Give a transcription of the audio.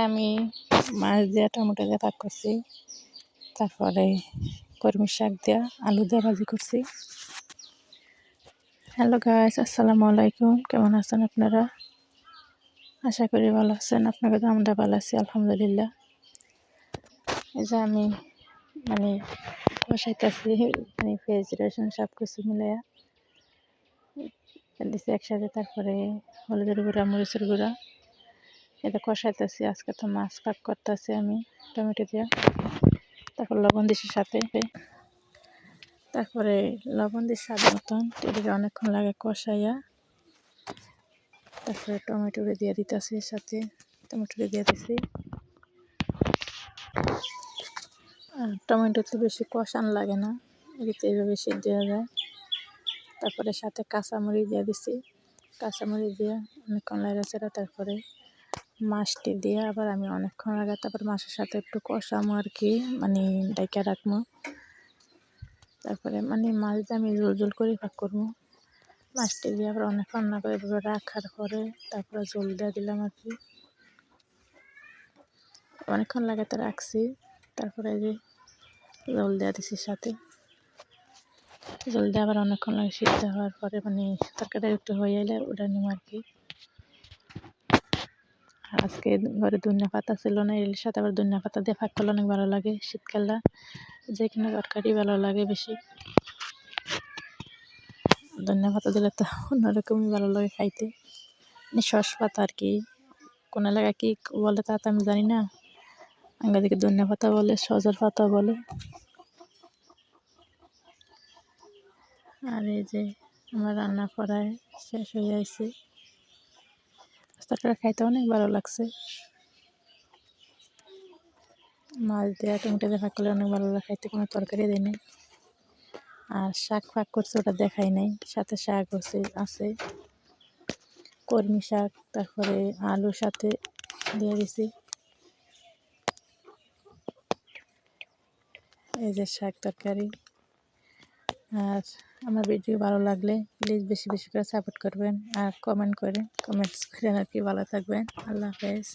আমি মাছ দিয়ে টমেটো দিয়ে পাক করছি, তারপরে কলমি শাক দিয়ে আলু দিয়ে ভাজি করছি। হ্যালো গাইস, আসসালামু আলাইকুম। কেমন আছেন আপনারা? আশা করি ভালো আছেন। আপনাকে তো আমরা ভালো আছি আলহামদুলিল্লাহ। এই যে আমি কষাইতেছি, পেঁয়াজ রসুন সব কিছু মিলাইয়া দিচ্ছি একসাথে। তারপরে হলুদের গুঁড়া, মরিচের গুঁড়া এটা কষাইতেছি। আজকে তো মাছ পাক করতেছি আমি টমেটো দিয়ে। তারপর লবণ দিছি সাথে, তারপরে লবণ দিয়ে স্বাদ মতন এটাকে অনেকক্ষণ লাগে কষাইয়া। তারপরে টমেটোরে দিয়ে দিতেছি, সাথে টমেটোরে দিয়ে দিছি। আর টমেটো তো বেশি কষান লাগে না, এদিকে এইভাবে সিদ্ধ দেওয়া যায়। তারপরে সাথে কাঁচামরিচ দিয়ে দিছি, কাঁচামরিচ দিয়ে অনেকক্ষণ লাড়াচাড়া। তারপরে মাছটি দিয়ে আবার আমি অনেকক্ষণ লাগে তারপর মাছের সাথে একটু কষামো আর কি, ডাইকা রাখবো। তারপরে মাছ দিয়ে আমি ঝোল করে ভাগ করবো। মাছটি দিয়ে আবার অনেকক্ষণ না করে এভাবে রাখার পরে তারপরে ঝোল দিয়ে দিলাম আর কি। অনেকক্ষণ লাগাতে রাখছি, তারপরে যে ঝোল দেওয়া দিছি সাথে। ঝোল দিয়ে আবার অনেকক্ষণ লাগে সিদ্ধ হওয়ার পরে তরকারিটা একটু হয়ে এলে ওটা নেবো আর কি। আজকে ঘরে ধনিয়া পাতা ছিল না, এর সাথে আবার ধনিয়া পাতা দিয়ে ভাগ করলে অনেক ভালো লাগে। শীতকালটা যে কোনো তরকারি ভালো লাগে বেশি, ধনিয়া পাতা দিলে তো অন্যরকমই ভালো লাগে খাইতে। সস পাতা আর কি, কোন এলাকায় কি বলে তা তো আমি জানি না। দিকে ধনিয়া পাতা বলে, সজল পাতা বলে। আর এই যে আমার রান্না করায় শেষ হয়ে যাইছে। তরকারি খাইতে অনেক ভালো লাগছে। মাছ দিয়ে টমেটো দিয়ে ভাগ করলে অনেক ভালো লাগে খাইতে, কোনো তরকারি দেয় নাই। আর শাক ফাঁক করছে ওটা দেখাই নাই, সাথে শাক আছে কলমি শাক, তারপরে আলুর সাথে দিয়ে দিছি। এই যে শাক তরকারি। আর আমার ভিডিও ভালো লাগলে প্লিজ বেশি বেশি করে সাপোর্ট করবেন আর কমেন্টস করেন আর কি। ভালো থাকবেন। আল্লাহ হাফেজ।